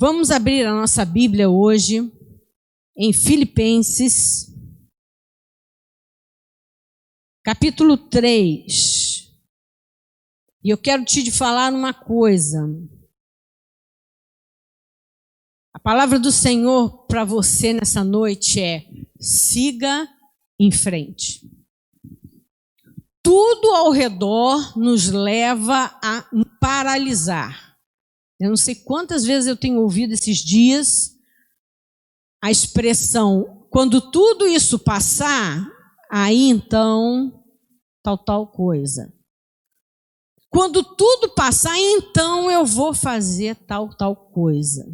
Vamos abrir a nossa Bíblia hoje em Filipenses, capítulo 3. E eu quero te falar uma coisa. A palavra do Senhor para você nessa noite é: siga em frente. Tudo ao redor nos leva a paralisar. Eu não sei quantas vezes eu tenho ouvido esses dias a expressão: quando tudo isso passar, aí então tal coisa. Quando tudo passar, então eu vou fazer tal coisa.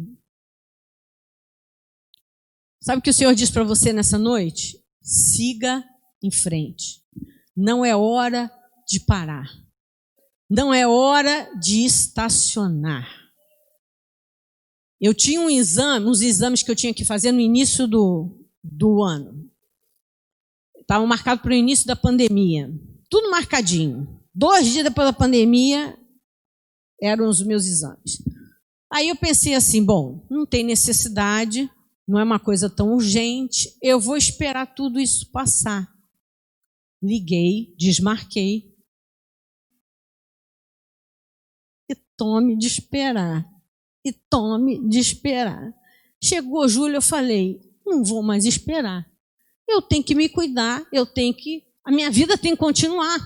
Sabe o que o Senhor diz para você nessa noite? Siga em frente. Não é hora de parar. Não é hora de estacionar. Eu tinha uns exames que eu tinha que fazer no início do ano. Estavam marcados para o início da pandemia. Tudo marcadinho. 2 dias depois da pandemia, eram os meus exames. Aí eu pensei assim, bom, não tem necessidade, não é uma coisa tão urgente, eu vou esperar tudo isso passar. Liguei, desmarquei. E tome de esperar. E tome de esperar. Chegou julho, eu falei, não vou mais esperar. Eu tenho que me cuidar, a minha vida tem que continuar.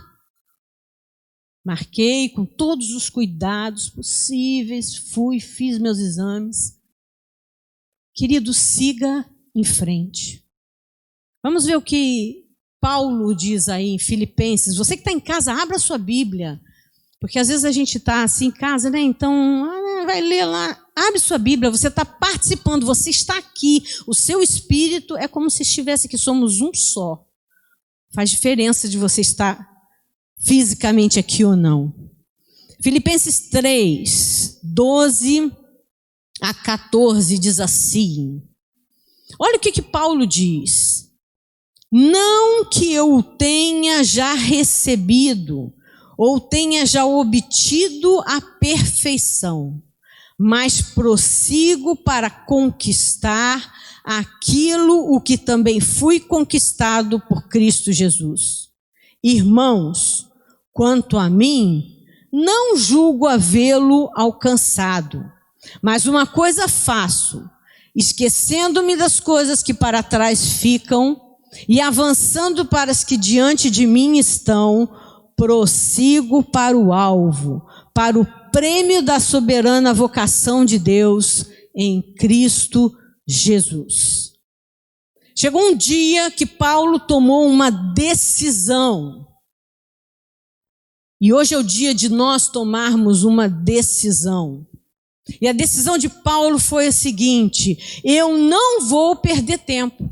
Marquei com todos os cuidados possíveis, fiz meus exames. Querido, siga em frente. Vamos ver o que Paulo diz aí em Filipenses. Você que está em casa, abra a sua Bíblia. Porque às vezes a gente está assim em casa, né? Então, vai ler lá. Abre sua Bíblia, você está participando, você está aqui. O seu espírito é como se estivesse aqui, somos um só. Faz diferença de você estar fisicamente aqui ou não. Filipenses 3, 12 a 14 diz assim. Olha o que Paulo diz. Não que eu o tenha já recebido, ou tenha já obtido a perfeição, mas prossigo para conquistar aquilo o que também fui conquistado por Cristo Jesus. Irmãos, quanto a mim, não julgo havê-lo alcançado, mas uma coisa faço, esquecendo-me das coisas que para trás ficam e avançando para as que diante de mim estão, prossigo para o alvo, para o prêmio da soberana vocação de Deus em Cristo Jesus. Chegou um dia que Paulo tomou uma decisão. E hoje é o dia de nós tomarmos uma decisão. E a decisão de Paulo foi a seguinte: eu não vou perder tempo.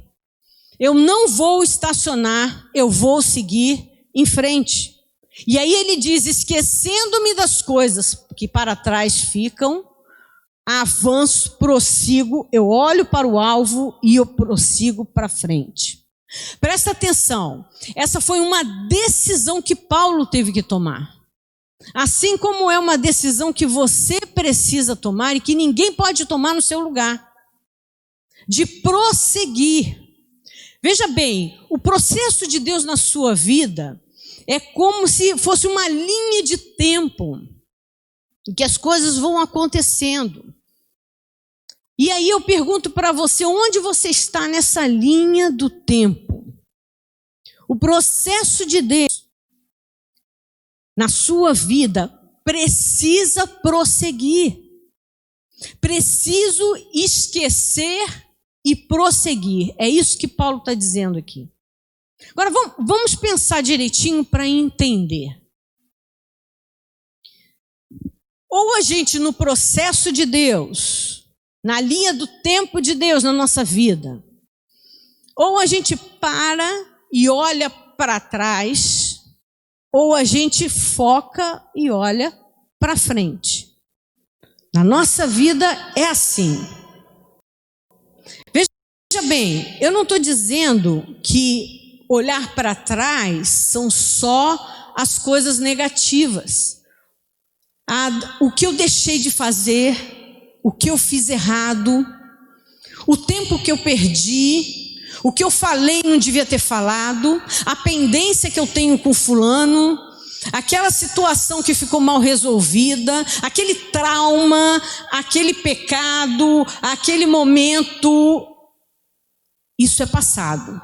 Eu não vou estacionar, eu vou seguir em frente. E aí ele diz, esquecendo-me das coisas que para trás ficam, avanço, prossigo, eu olho para o alvo e eu prossigo para frente. Presta atenção, essa foi uma decisão que Paulo teve que tomar. Assim como é uma decisão que você precisa tomar e que ninguém pode tomar no seu lugar. De prosseguir. Veja bem, o processo de Deus na sua vida é como se fosse uma linha de tempo, em que as coisas vão acontecendo. E aí eu pergunto para você, onde você está nessa linha do tempo? O processo de Deus na sua vida precisa prosseguir. Preciso esquecer e prosseguir. É isso que Paulo está dizendo aqui. Agora vamos pensar direitinho para entender. Ou a gente no processo de Deus, na linha do tempo de Deus na nossa vida, ou a gente para e olha para trás, ou a gente foca e olha para frente. Na nossa vida é assim. Veja bem, eu não estou dizendo que olhar para trás são só as coisas negativas. O que eu deixei de fazer, o que eu fiz errado, o tempo que eu perdi, o que eu falei e não devia ter falado, a pendência que eu tenho com fulano, aquela situação que ficou mal resolvida, aquele trauma, aquele pecado, aquele momento, isso é passado.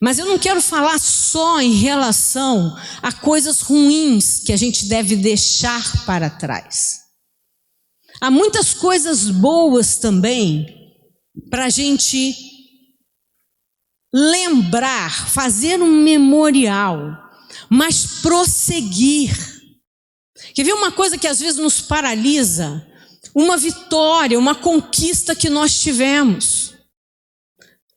Mas eu não quero falar só em relação a coisas ruins que a gente deve deixar para trás. Há muitas coisas boas também para a gente lembrar, fazer um memorial, mas prosseguir. Quer ver uma coisa que às vezes nos paralisa? Uma vitória, uma conquista que nós tivemos.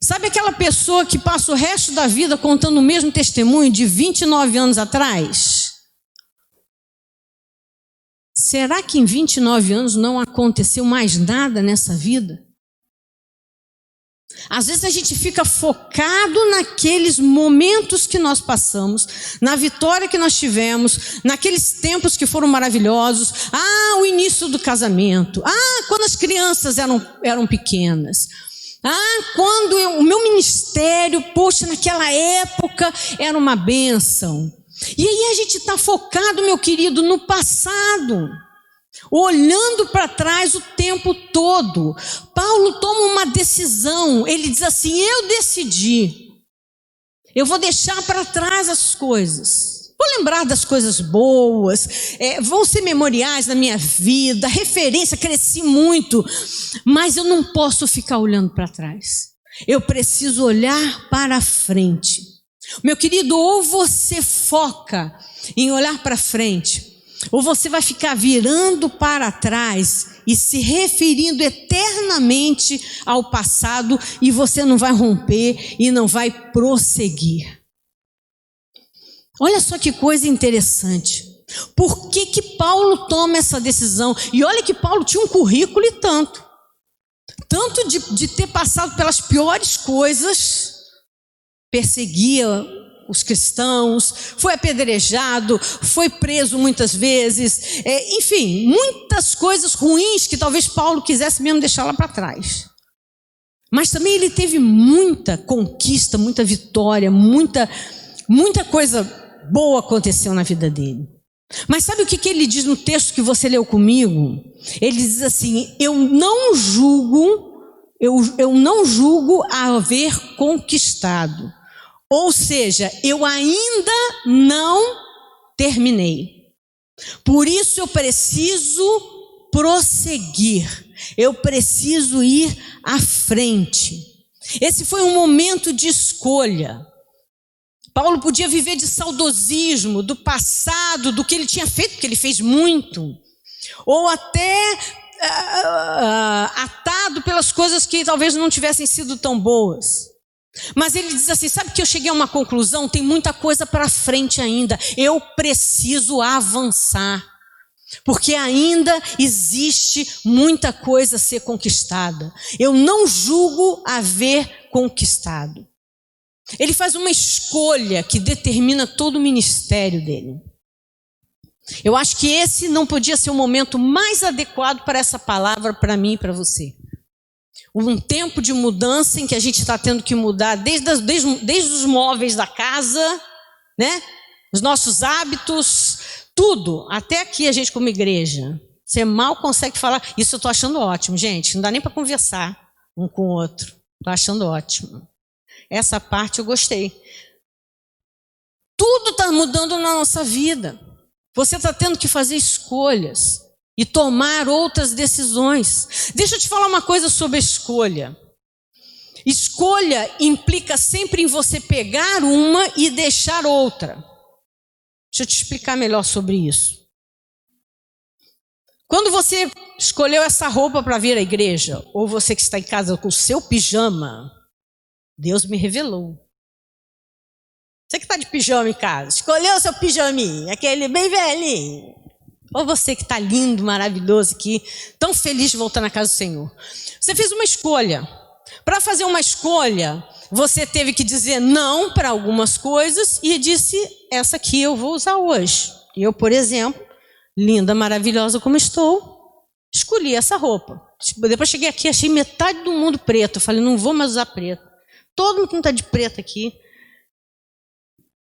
Sabe aquela pessoa que passa o resto da vida contando o mesmo testemunho de 29 anos atrás? Será que em 29 anos não aconteceu mais nada nessa vida? Às vezes a gente fica focado naqueles momentos que nós passamos, na vitória que nós tivemos, naqueles tempos que foram maravilhosos. O início do casamento. Quando as crianças eram pequenas. Quando o meu ministério, poxa, naquela época era uma bênção. E aí a gente está focado, meu querido, no passado, olhando para trás o tempo todo. Paulo toma uma decisão, ele diz assim: eu decidi, eu vou deixar para trás as coisas. Vou lembrar das coisas boas, vão ser memoriais na minha vida, referência, cresci muito, mas eu não posso ficar olhando para trás. Eu preciso olhar para frente. Meu querido, ou você foca em olhar para frente, ou você vai ficar virando para trás e se referindo eternamente ao passado, e você não vai romper e não vai prosseguir. Olha só que coisa interessante. Por que Paulo toma essa decisão? E olha que Paulo tinha um currículo e tanto de ter passado pelas piores coisas, perseguia os cristãos, foi apedrejado, foi preso muitas vezes, enfim, muitas coisas ruins que talvez Paulo quisesse mesmo deixar lá para trás. Mas também ele teve muita conquista, muita vitória, muita coisa boa aconteceu na vida dele. Mas sabe o que ele diz no texto que você leu comigo? Ele diz assim: eu não julgo haver conquistado. Ou seja, eu ainda não terminei. Por isso eu preciso prosseguir. Eu preciso ir à frente. Esse foi um momento de escolha. Paulo podia viver de saudosismo do passado, do que ele tinha feito, porque ele fez muito. Ou até atado pelas coisas que talvez não tivessem sido tão boas. Mas ele diz assim: sabe que eu cheguei a uma conclusão? Tem muita coisa para frente ainda. Eu preciso avançar. Porque ainda existe muita coisa a ser conquistada. Eu não julgo haver conquistado. Ele faz uma escolha que determina todo o ministério dele. Eu acho que esse não podia ser o momento mais adequado para essa palavra, para mim e para você. Um tempo de mudança em que a gente está tendo que mudar desde os móveis da casa, né? Os nossos hábitos, tudo. Até aqui a gente como igreja. Você mal consegue falar. Isso eu estou achando ótimo, gente. Não dá nem para conversar um com o outro. Estou achando ótimo. Essa parte eu gostei. Tudo está mudando na nossa vida. Você está tendo que fazer escolhas e tomar outras decisões. Deixa eu te falar uma coisa sobre a escolha. Escolha implica sempre em você pegar uma e deixar outra. Deixa eu te explicar melhor sobre isso. Quando você escolheu essa roupa para vir à igreja, ou você que está em casa com o seu pijama, Deus me revelou. Você que está de pijama em casa, escolheu o seu pijaminha, aquele bem velhinho. Ou você que está lindo, maravilhoso aqui, tão feliz de voltar na casa do Senhor. Você fez uma escolha. Para fazer uma escolha, você teve que dizer não para algumas coisas e disse: essa aqui eu vou usar hoje. Eu, por exemplo, linda, maravilhosa como estou, Escolhi essa roupa. Depois cheguei aqui, achei metade do mundo preto. Eu falei, não vou mais usar preto. Todo mundo que não está de preto aqui.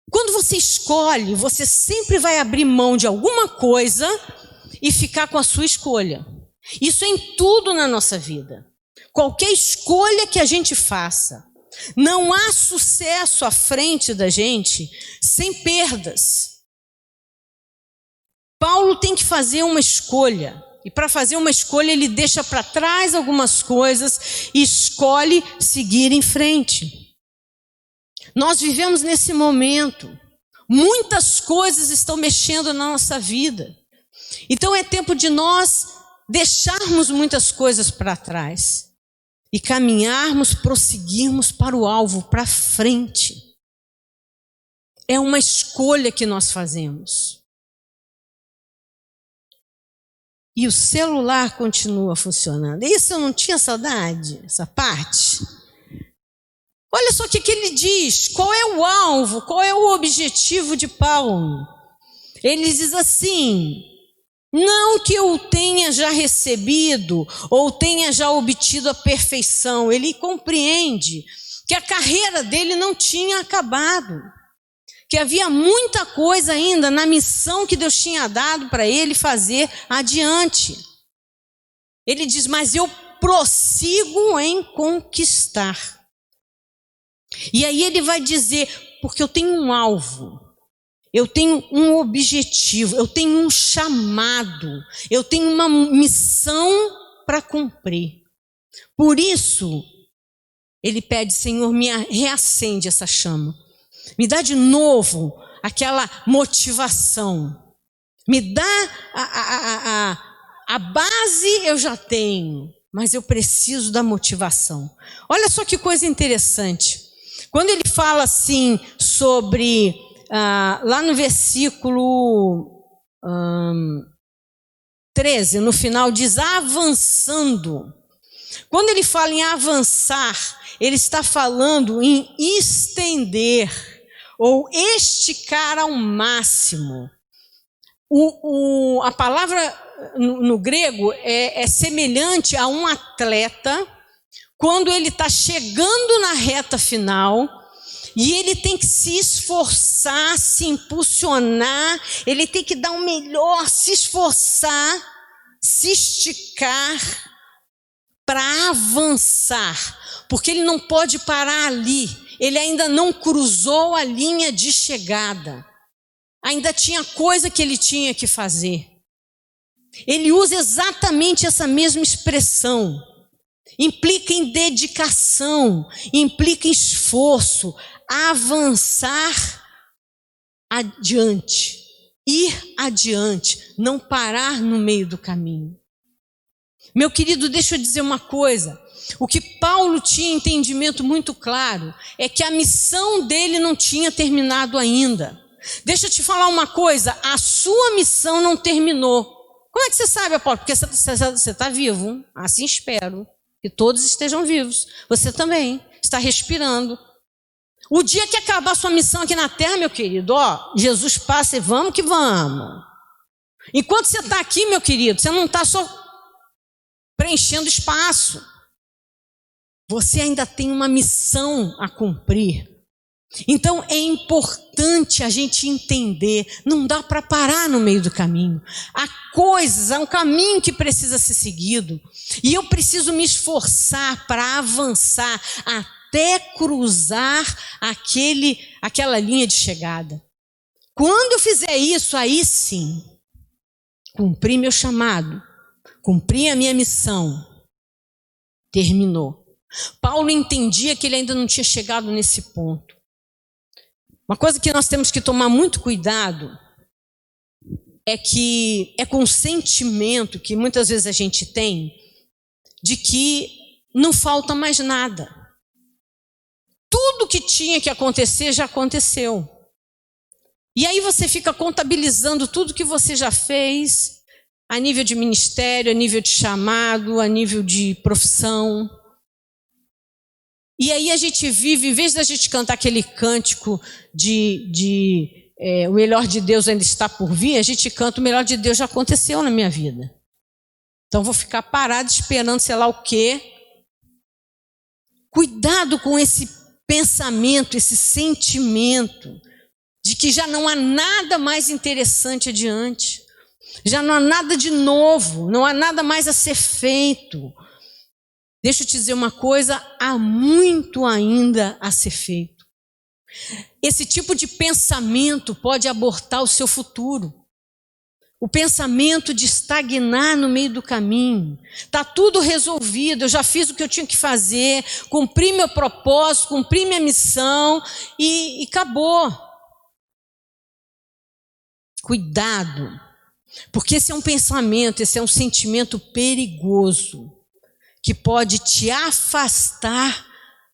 Quando você escolhe, você sempre vai abrir mão de alguma coisa e ficar com a sua escolha. Isso é em tudo na nossa vida. Qualquer escolha que a gente faça. Não há sucesso à frente da gente sem perdas. Paulo tem que fazer uma escolha. E para fazer uma escolha, ele deixa para trás algumas coisas e escolhe seguir em frente. Nós vivemos nesse momento. Muitas coisas estão mexendo na nossa vida. Então é tempo de nós deixarmos muitas coisas para trás e caminharmos, prosseguirmos para o alvo, para frente. É uma escolha que nós fazemos. E o celular continua funcionando. Isso eu não tinha saudade, essa parte. Olha só o que ele diz. Qual é o alvo? Qual é o objetivo de Paulo? Ele diz assim: não que eu tenha já recebido ou tenha já obtido a perfeição. Ele compreende que a carreira dele não tinha acabado. Que havia muita coisa ainda na missão que Deus tinha dado para ele fazer adiante. Ele diz, mas eu prossigo em conquistar. E aí ele vai dizer, porque eu tenho um alvo, eu tenho um objetivo, eu tenho um chamado, eu tenho uma missão para cumprir. Por isso, ele pede, Senhor, me reacende essa chama. Me dá de novo aquela motivação. Me dá a base eu já tenho, mas eu preciso da motivação. Olha só que coisa interessante. Quando ele fala assim sobre, lá no versículo 13, no final diz avançando. Quando ele fala em avançar, ele está falando em estender ou esticar ao máximo. A palavra no grego é semelhante a um atleta quando ele está chegando na reta final e ele tem que se esforçar, se impulsionar, ele tem que dar o melhor, se esforçar, se esticar para avançar, porque ele não pode parar ali, ele ainda não cruzou a linha de chegada, ainda tinha coisa que ele tinha que fazer. Ele usa exatamente essa mesma expressão. Implica em dedicação, implica em esforço, avançar adiante, ir adiante, não parar no meio do caminho. Meu querido, deixa eu dizer uma coisa. O que Paulo tinha entendimento muito claro é que a missão dele não tinha terminado ainda. Deixa eu te falar uma coisa, a sua missão não terminou. Como é que você sabe, Paulo? Porque você está vivo, assim espero. Que todos estejam vivos. Você também está respirando. O dia que acabar a sua missão aqui na terra, meu querido, Jesus passa e vamos que vamos. Enquanto você está aqui, meu querido, você não está só preenchendo espaço. Você ainda tem uma missão a cumprir. Então é importante a gente entender, não dá para parar no meio do caminho. Há coisas, há um caminho que precisa ser seguido. E eu preciso me esforçar para avançar até cruzar aquela linha de chegada. Quando eu fizer isso, aí sim, cumpri meu chamado, cumpri a minha missão, terminou. Paulo entendia que ele ainda não tinha chegado nesse ponto. Uma coisa que nós temos que tomar muito cuidado é que é com o sentimento que muitas vezes a gente tem de que não falta mais nada. Tudo que tinha que acontecer já aconteceu. E aí você fica contabilizando tudo que você já fez a nível de ministério, a nível de chamado, a nível de profissão. E aí a gente vive, em vez da gente cantar aquele cântico o melhor de Deus ainda está por vir, a gente canta o melhor de Deus já aconteceu na minha vida. Então vou ficar parado esperando sei lá o quê. Cuidado com esse pensamento, esse sentimento de que já não há nada mais interessante adiante. Já não há nada de novo, não há nada mais a ser feito. Deixa eu te dizer uma coisa, há muito ainda a ser feito. Esse tipo de pensamento pode abortar o seu futuro. O pensamento de estagnar no meio do caminho. Está tudo resolvido, eu já fiz o que eu tinha que fazer, cumpri meu propósito, cumpri minha missão e acabou. Cuidado, porque esse é um pensamento, esse é um sentimento perigoso, que pode te afastar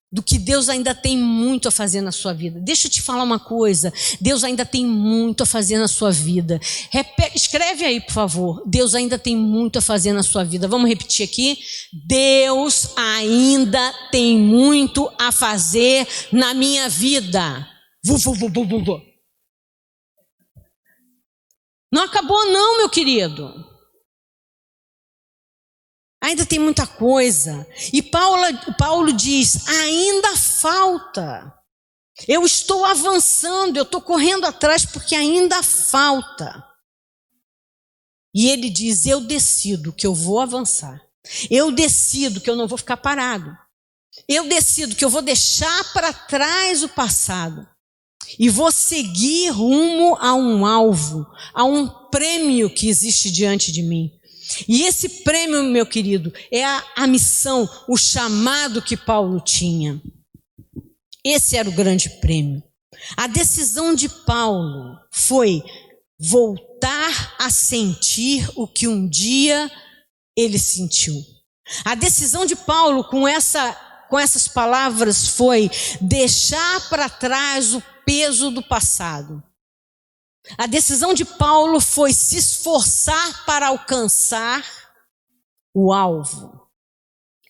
do que Deus ainda tem muito a fazer na sua vida. Deixa eu te falar uma coisa, Deus ainda tem muito a fazer na sua vida. Escreve aí, por favor, Deus ainda tem muito a fazer na sua vida. Vamos repetir aqui? Deus ainda tem muito a fazer na minha vida. Não acabou não, meu querido. Ainda tem muita coisa. E Paulo diz, ainda falta. Eu estou avançando, eu estou correndo atrás porque ainda falta. E ele diz, eu decido que eu vou avançar. Eu decido que eu não vou ficar parado. Eu decido que eu vou deixar para trás o passado. E vou seguir rumo a um alvo, a um prêmio que existe diante de mim. E esse prêmio, meu querido, é a missão, o chamado que Paulo tinha. Esse era o grande prêmio. A decisão de Paulo foi voltar a sentir o que um dia ele sentiu. A decisão de Paulo com essas palavras foi deixar para trás o peso do passado. A decisão de Paulo foi se esforçar para alcançar o alvo.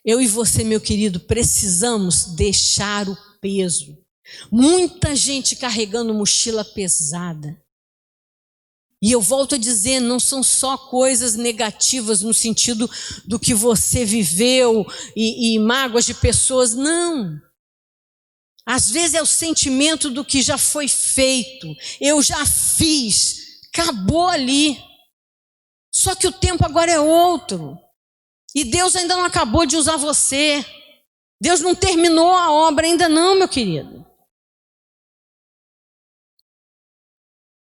Eu e você, meu querido, precisamos deixar o peso. Muita gente carregando mochila pesada. E eu volto a dizer, não são só coisas negativas no sentido do que você viveu e mágoas de pessoas, não. Às vezes é o sentimento do que já foi feito, eu já fiz, acabou ali. Só que o tempo agora é outro. E Deus ainda não acabou de usar você. Deus não terminou a obra ainda não, meu querido.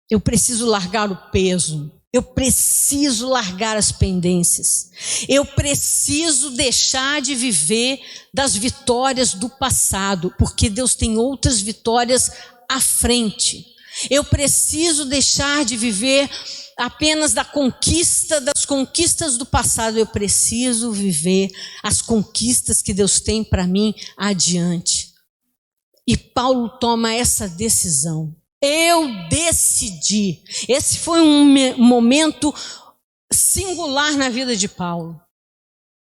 Eu preciso largar o peso. Eu preciso largar as pendências. Eu preciso deixar de viver das vitórias do passado, porque Deus tem outras vitórias à frente. Eu preciso deixar de viver apenas das conquistas do passado. Eu preciso viver as conquistas que Deus tem para mim adiante. E Paulo toma essa decisão. Eu decidi. Esse foi um momento singular na vida de Paulo.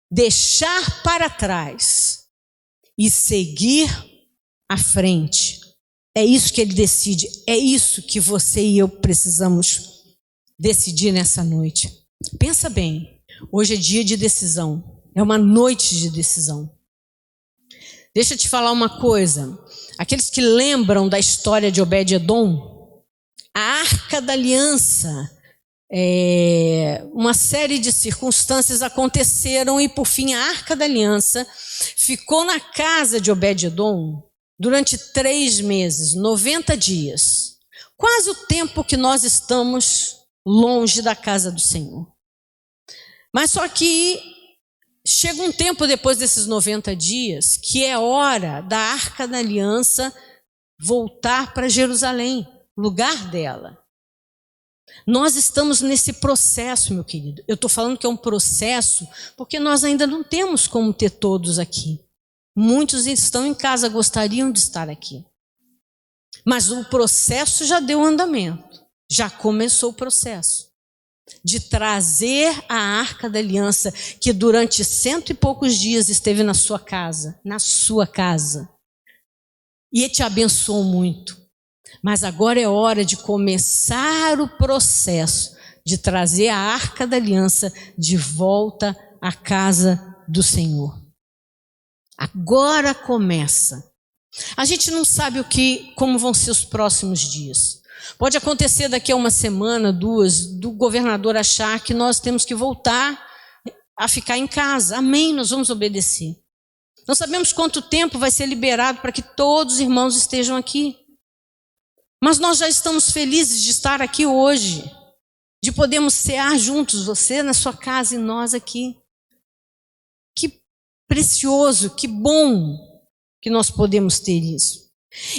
Deixar para trás e seguir à frente. É isso que ele decide. É isso que você e eu precisamos decidir nessa noite. Pensa bem. Hoje é dia de decisão. É uma noite de decisão. Deixa eu te falar uma coisa. Aqueles que lembram da história de Obed-Edom, a Arca da Aliança, uma série de circunstâncias aconteceram e, por fim, a Arca da Aliança ficou na casa de Obed-Edom durante 3 meses, 90 dias. Quase o tempo que nós estamos longe da casa do Senhor. Mas só que chega um tempo depois desses 90 dias que é hora da Arca da Aliança voltar para Jerusalém, lugar dela. Nós estamos nesse processo, meu querido. Eu estou falando que é um processo porque nós ainda não temos como ter todos aqui. Muitos estão em casa, gostariam de estar aqui. Mas o processo já deu andamento. Já começou o processo de trazer a Arca da Aliança, que durante 100 e poucos dias esteve na sua casa, e te abençoou muito. Mas agora é hora de começar o processo de trazer a Arca da Aliança de volta à casa do Senhor. Agora começa. A gente não sabe como vão ser os próximos dias. Pode acontecer daqui a uma semana, duas, do governador achar que nós temos que voltar a ficar em casa. Amém, nós vamos obedecer. Não sabemos quanto tempo vai ser liberado para que todos os irmãos estejam aqui. Mas nós já estamos felizes de estar aqui hoje, de podermos cear juntos, você na sua casa e nós aqui. Que precioso, que bom que nós podemos ter isso.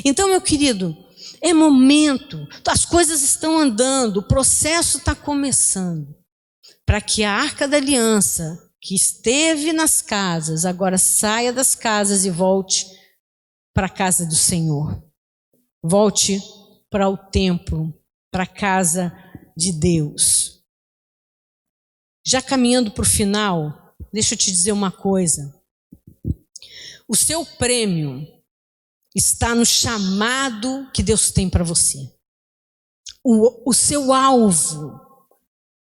Então, meu querido, é momento, as coisas estão andando, o processo está começando, para que a Arca da Aliança, que esteve nas casas, agora saia das casas e volte para a casa do Senhor. Volte para o templo, para a casa de Deus. Já caminhando para o final, deixa eu te dizer uma coisa. O seu prêmio está no chamado que Deus tem para você. O seu alvo,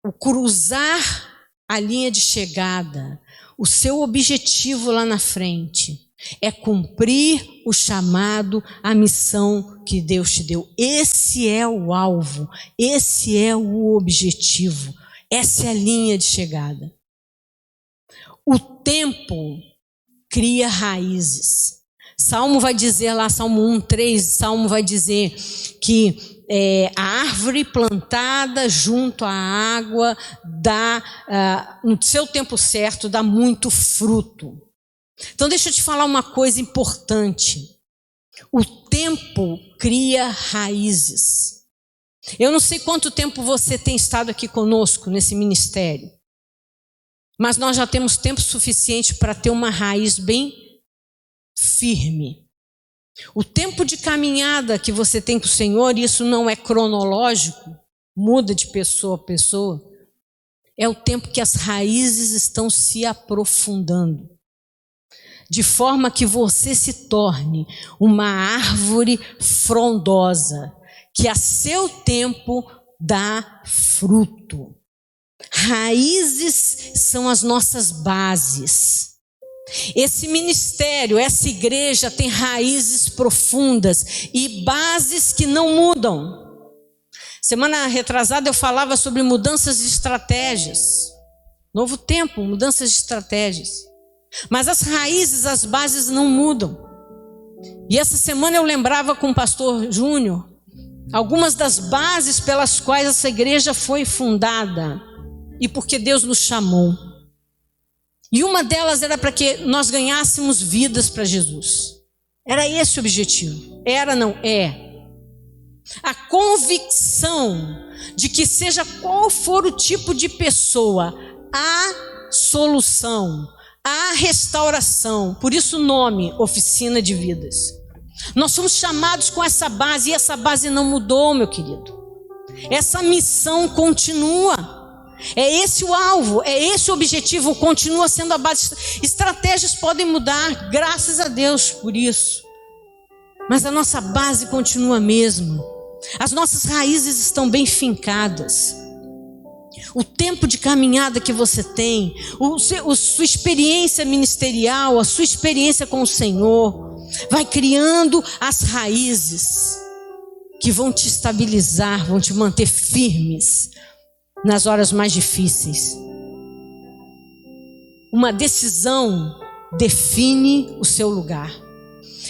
o cruzar a linha de chegada, o seu objetivo lá na frente é cumprir o chamado, a missão que Deus te deu. Esse é o alvo, esse é o objetivo, essa é a linha de chegada. O tempo cria raízes. Salmo vai dizer lá, Salmo 1:3, Salmo vai dizer que a árvore plantada junto à água dá, no seu tempo certo, dá muito fruto. Então deixa eu te falar uma coisa importante. O tempo cria raízes. Eu não sei quanto tempo você tem estado aqui conosco nesse ministério, mas nós já temos tempo suficiente para ter uma raiz bem firme. O tempo de caminhada que você tem com o Senhor, isso não é cronológico, muda de pessoa a pessoa, é o tempo que as raízes estão se aprofundando, de forma que você se torne uma árvore frondosa, que a seu tempo dá fruto. Raízes são as nossas bases. Esse ministério, essa igreja tem raízes profundas e bases que não mudam. Semana retrasada eu falava sobre mudanças de estratégias. Novo tempo, mudanças de estratégias. Mas as raízes, as bases não mudam. E essa semana eu lembrava com o pastor Júnior algumas das bases pelas quais essa igreja foi fundada e porque Deus nos chamou. E uma delas era para que nós ganhássemos vidas para Jesus. Era esse o objetivo. Era, não é. A convicção de que seja qual for o tipo de pessoa, há solução, há restauração. Por isso o nome, Oficina de Vidas. Nós somos chamados com essa base e essa base não mudou, meu querido. Essa missão continua. É esse o alvo, é esse o objetivo, continua sendo a base. Estratégias podem mudar, graças a Deus por isso. Mas a nossa base continua a mesma. As nossas raízes estão bem fincadas. O tempo de caminhada que você tem, sua experiência ministerial, a sua experiência com o Senhor, vai criando as raízes que vão te estabilizar, vão te manter firmes nas horas mais difíceis. Uma decisão define o seu lugar.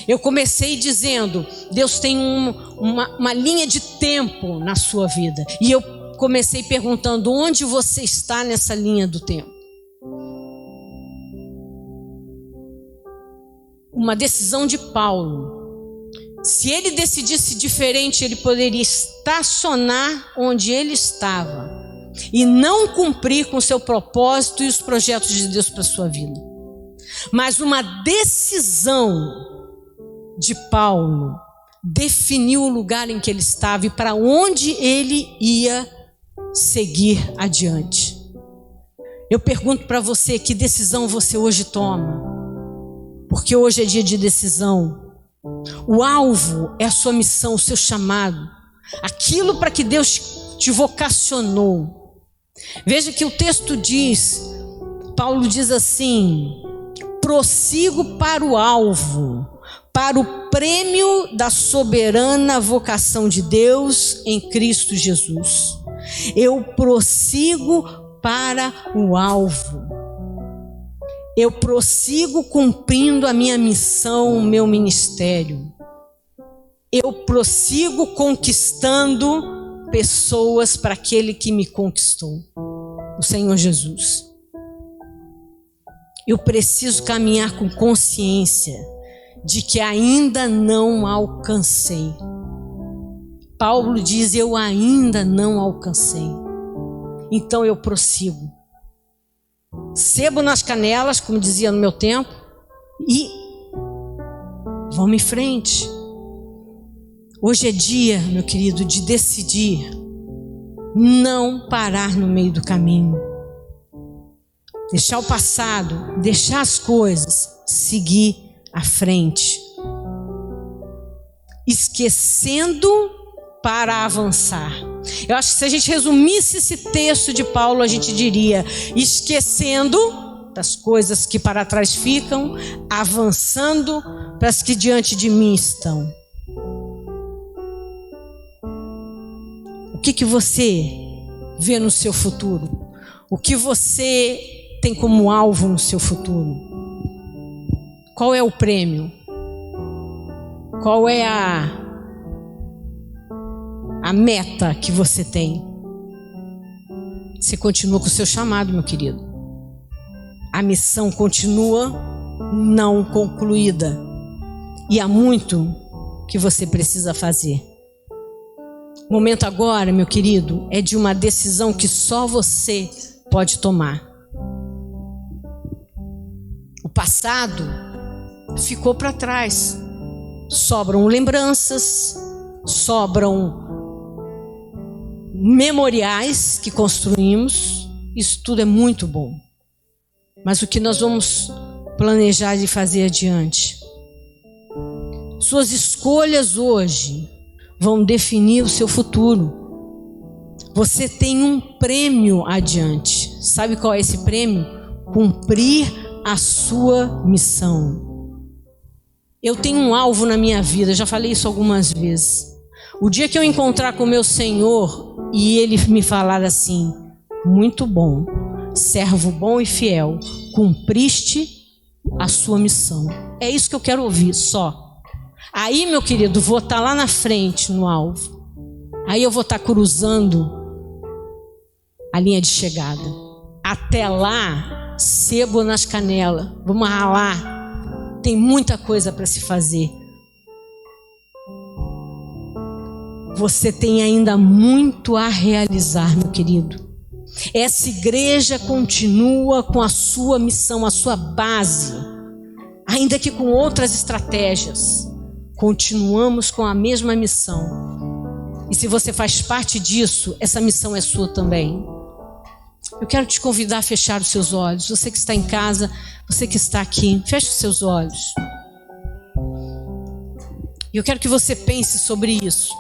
Eu comecei dizendo, Deus tem uma linha de tempo na sua vida. E eu comecei perguntando, onde você está nessa linha do tempo? Uma decisão de Paulo. Se ele decidisse diferente, ele poderia estacionar onde ele estava e não cumprir com o seu propósito e os projetos de Deus para a sua vida. Mas uma decisão de Paulo definiu o lugar em que ele estava e para onde ele ia seguir adiante. Eu pergunto para você, que decisão você hoje toma? Porque hoje é dia de decisão. O alvo é a sua missão, o seu chamado, aquilo para que Deus te vocacionou. Veja que o texto diz, Paulo diz assim: prossigo para o alvo, para o prêmio da soberana vocação de Deus em Cristo Jesus. Eu prossigo para o alvo. Eu prossigo cumprindo a minha missão, o meu ministério. Eu prossigo conquistando pessoas para aquele que me conquistou, o Senhor Jesus. Eu preciso caminhar com consciência de que ainda não alcancei. Paulo diz: eu ainda não alcancei. Então eu prossigo. Sebo nas canelas, como dizia no meu tempo, e vamos em frente. Hoje é dia, meu querido, de decidir não parar no meio do caminho. Deixar o passado, deixar as coisas, seguir à frente. Esquecendo para avançar. Eu acho que se a gente resumisse esse texto de Paulo, a gente diria: esquecendo das coisas que para trás ficam, avançando para as que diante de mim estão. O que você vê no seu futuro? O que você tem como alvo no seu futuro? Qual é o prêmio? Qual é a meta que você tem? Você continua com o seu chamado, meu querido. A missão continua não concluída. E há muito que você precisa fazer. O momento agora, meu querido, é de uma decisão que só você pode tomar. O passado ficou para trás. Sobram lembranças, sobram memoriais que construímos. Isso tudo é muito bom. Mas o que nós vamos planejar de fazer adiante? Suas escolhas hoje vão definir o seu futuro. Você tem um prêmio adiante. Sabe qual é esse prêmio? Cumprir a sua missão. Eu tenho um alvo na minha vida, já falei isso algumas vezes. O dia que eu encontrar com o meu Senhor e Ele me falar assim: muito bom, servo bom e fiel, cumpriste a sua missão. É isso que eu quero ouvir, só. Aí, meu querido, vou estar lá na frente, no alvo. Aí eu vou estar cruzando a linha de chegada. Até lá, sebo nas canelas. Vamos ralar. Tem muita coisa para se fazer. Você tem ainda muito a realizar, meu querido. Essa igreja continua com a sua missão, a sua base. Ainda que com outras estratégias. Continuamos com a mesma missão. E se você faz parte disso, essa missão é sua também. Eu quero te convidar a fechar os seus olhos. Você que está em casa, você que está aqui, feche os seus olhos. E eu quero que você pense sobre isso.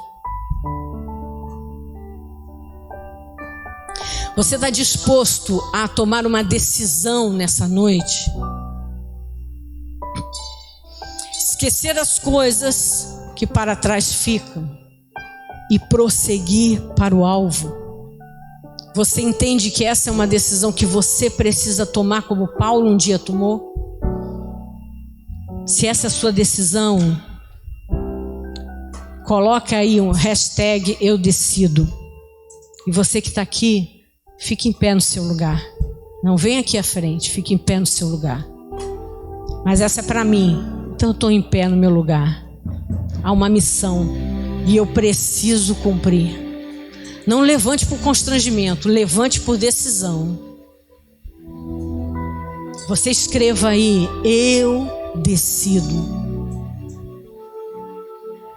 Você está disposto a tomar uma decisão nessa noite? Esquecer as coisas que para trás ficam e prosseguir para o alvo. Você entende que essa é uma decisão que você precisa tomar, como Paulo um dia tomou? Se essa é a sua decisão, coloca aí um hashtag eu decido. E você que está aqui, fique em pé no seu lugar. Não vem aqui à frente, fique em pé no seu lugar. Mas essa é para mim. Então eu estou em pé no meu lugar. Há uma missão e eu preciso cumprir. Não levante por constrangimento, levante por decisão. Você escreva aí: eu decido.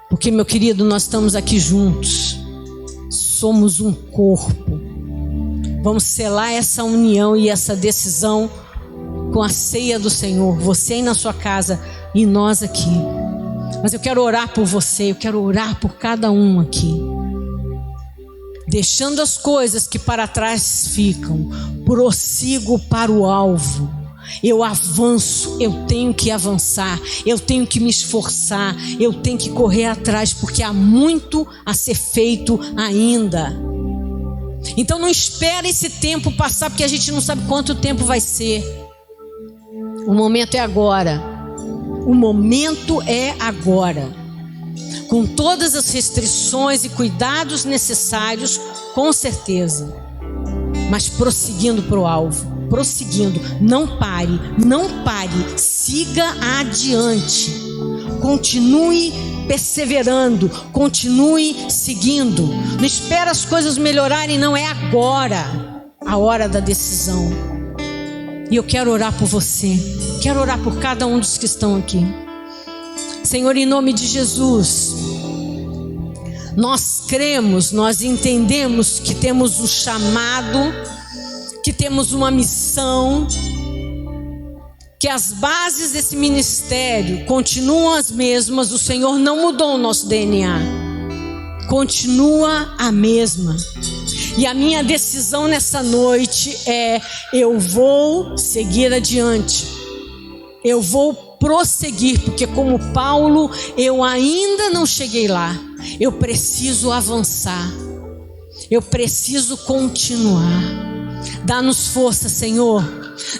Porque, meu querido, nós estamos aqui juntos. Somos um corpo. Vamos selar essa união e essa decisão com a ceia do Senhor. Você aí na sua casa e nós aqui. Mas eu quero orar por você, eu quero orar por cada um aqui. deixando as coisas que para trás ficam, prossigo para o alvo. Eu avanço, eu tenho que avançar, eu tenho que me esforçar, eu tenho que correr atrás, porque há muito a ser feito ainda. Então não espere esse tempo passar, porque a gente não sabe quanto tempo vai ser. O momento é agora. O momento é agora. Com todas as restrições e cuidados necessários, com certeza. Mas prosseguindo para o alvo. Prosseguindo. Não pare, não pare. Siga adiante. Continue perseverando. Continue seguindo. Não espere as coisas melhorarem, não. É agora a hora da decisão. E eu quero orar por você. Quero orar por cada um dos que estão aqui. Senhor, em nome de Jesus, nós cremos, nós entendemos que temos um chamado, que temos uma missão, que as bases desse ministério continuam as mesmas. O Senhor não mudou o nosso DNA, continua a mesma. E a minha decisão nessa noite é: eu vou seguir adiante, eu vou prosseguir, porque como Paulo, eu ainda não cheguei lá. Eu preciso avançar, eu preciso continuar. Dá-nos força, Senhor,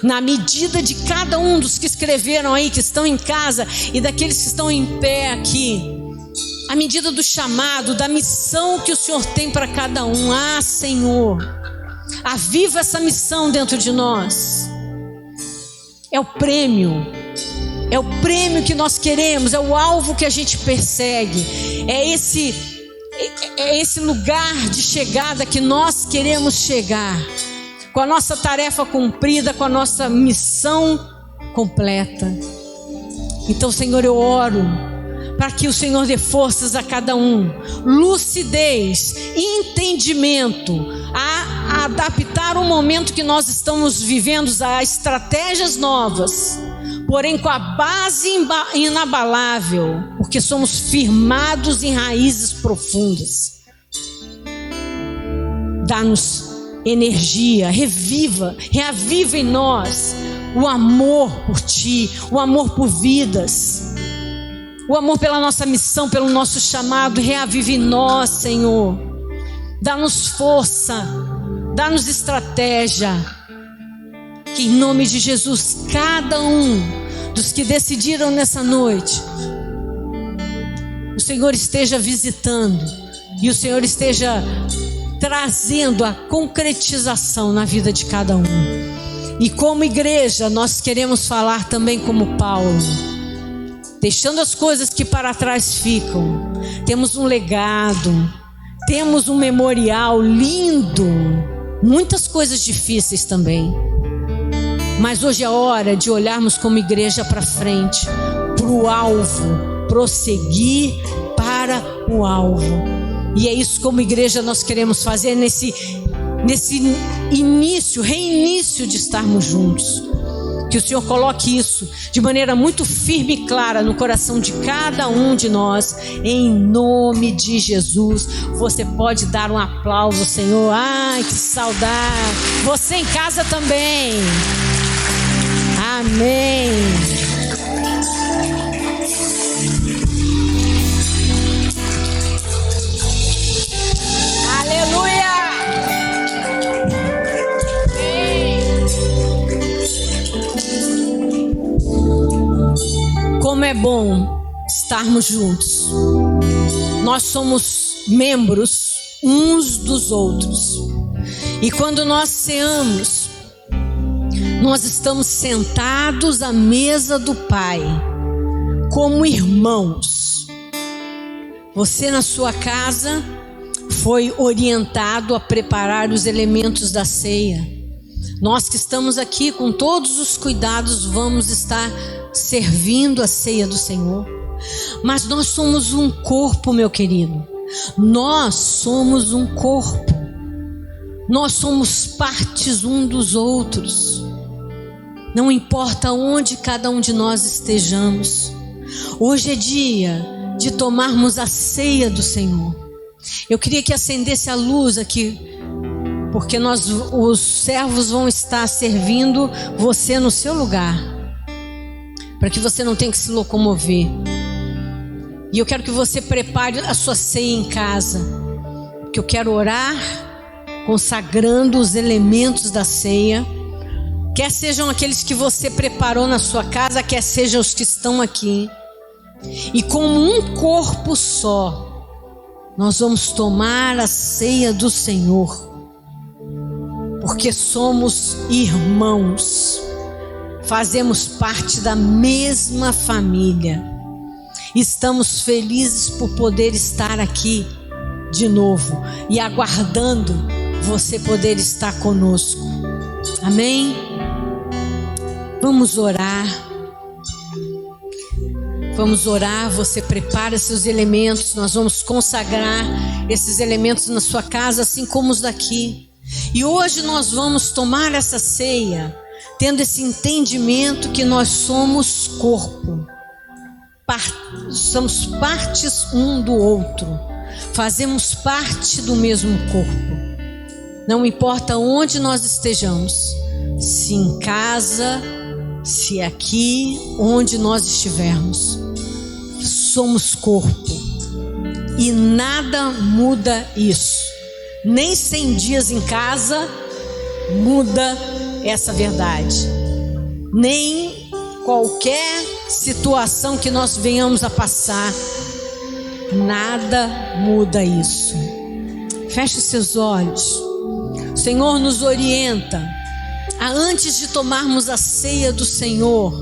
na medida de cada um dos que escreveram aí, que estão em casa, e daqueles que estão em pé aqui, à medida do chamado, da missão que o Senhor tem para cada um. Ah, Senhor, aviva essa missão dentro de nós. É o prêmio que nós queremos, é o alvo que a gente persegue, é esse lugar de chegada que nós queremos chegar, com a nossa tarefa cumprida, com a nossa missão completa. Então, Senhor, eu oro para que o Senhor dê forças a cada um, lucidez, entendimento, a adaptar o momento que nós estamos vivendo, a estratégias novas, porém com a base inabalável, porque somos firmados em raízes profundas. Dá-nos energia, reaviva em nós o amor por Ti, o amor por vidas, o amor pela nossa missão, pelo nosso chamado. Reavive em nós, Senhor. Dá-nos força, dá-nos estratégia. Que em nome de Jesus, cada um dos que decidiram nessa noite, o Senhor esteja visitando e o Senhor esteja trazendo a concretização na vida de cada um. E como igreja, nós queremos falar também como Paulo, deixando as coisas que para trás ficam. Temos um legado, temos um memorial lindo, muitas coisas difíceis também. Mas hoje é hora de olharmos como igreja para frente, para o alvo, prosseguir para o alvo. E é isso como igreja nós queremos fazer nesse reinício de estarmos juntos. Que o Senhor coloque isso de maneira muito firme e clara no coração de cada um de nós, em nome de Jesus. Você pode dar um aplauso, Senhor. Ai, que saudade. Você em casa também. Amém. Aleluia. Como é bom estarmos juntos. Nós somos membros uns dos outros. E quando nós ceamos, nós estamos sentados à mesa do Pai, como irmãos. Você na sua casa foi orientado a preparar os elementos da ceia. Nós que estamos aqui com todos os cuidados, vamos estar servindo a ceia do Senhor. Mas nós somos um corpo, meu querido. Nós somos um corpo. Nós somos partes um dos outros. Não importa onde cada um de nós estejamos. Hoje é dia de tomarmos a ceia do Senhor. Eu queria que acendesse a luz aqui, porque os servos vão estar servindo você no seu lugar, para que você não tenha que se locomover. E eu quero que você prepare a sua ceia em casa, porque eu quero orar consagrando os elementos da ceia, quer sejam aqueles que você preparou na sua casa, quer sejam os que estão aqui. E como um corpo só, nós vamos tomar a ceia do Senhor, porque somos irmãos, fazemos parte da mesma família. Estamos felizes por poder estar aqui de novo e aguardando você poder estar conosco. Amém? Vamos orar. Vamos orar, você prepara seus elementos, nós vamos consagrar esses elementos na sua casa, assim como os daqui. E hoje nós vamos tomar essa ceia, tendo esse entendimento que nós somos corpo, somos partes um do outro, fazemos parte do mesmo corpo. Não importa onde nós estejamos, se em casa, se aqui, onde nós estivermos, somos corpo e nada muda isso. Nem 100 dias em casa muda essa verdade, nem qualquer situação que nós venhamos a passar, nada muda isso. Feche os seus olhos. O Senhor nos orienta a, antes de tomarmos a ceia do Senhor,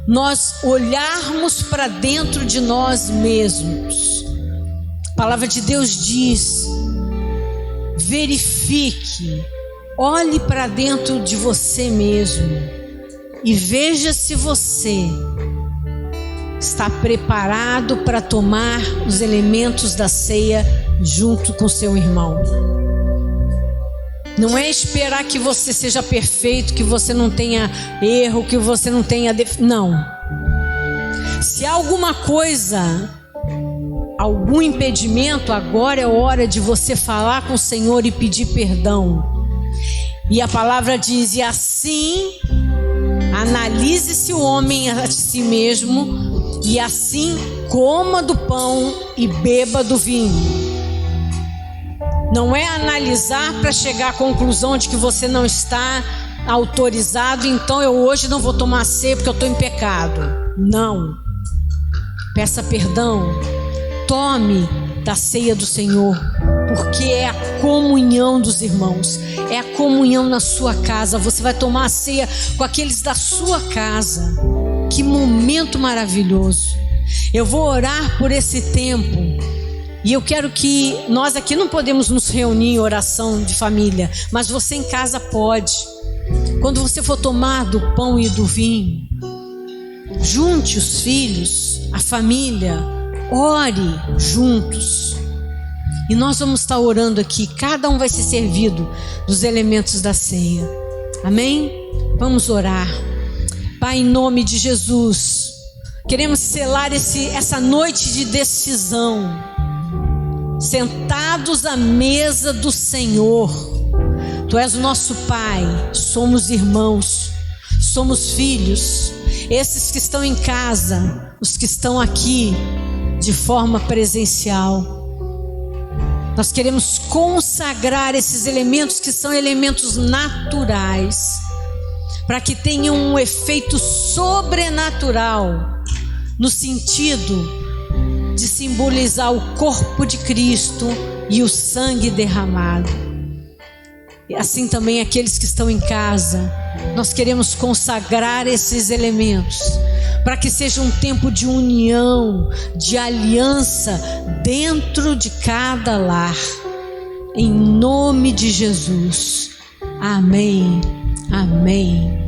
nós olharmos para dentro de nós mesmos. A palavra de Deus diz: verifique, olhe para dentro de você mesmo e veja se você está preparado para tomar os elementos da ceia junto com seu irmão. Não é esperar que você seja perfeito, que você não tenha erro, que você não tenha não. Se há alguma coisa, algum impedimento, agora é hora de você falar com o Senhor e pedir perdão. E a palavra diz: e assim analise-se o homem a si mesmo, e assim coma do pão e beba do vinho. Não é analisar para chegar à conclusão de que você não está autorizado, então eu hoje não vou tomar ceia porque eu estou em pecado. Não. Peça perdão. Tome da ceia do Senhor, porque é a comunhão dos irmãos, é a comunhão na sua casa. Você vai tomar a ceia com aqueles da sua casa. Que momento maravilhoso. Eu vou orar por esse tempo. E eu quero que nós aqui não podemos nos reunir em oração de família, mas você em casa pode. Quando você for tomar do pão e do vinho, junte os filhos, a família, ore juntos. E nós vamos estar orando aqui, cada um vai ser servido dos elementos da ceia. Amém? Vamos orar. Pai, em nome de Jesus, queremos selar essa noite de decisão, sentados à mesa do Senhor. Tu és o nosso Pai, somos irmãos, somos filhos. Esses que estão em casa, os que estão aqui de forma presencial, nós queremos consagrar esses elementos que são elementos naturais, para que tenham um efeito sobrenatural, no sentido de simbolizar o corpo de Cristo e o sangue derramado. E assim também aqueles que estão em casa, nós queremos consagrar esses elementos, para que seja um tempo de união, de aliança dentro de cada lar. Em nome de Jesus. Amém. Amém.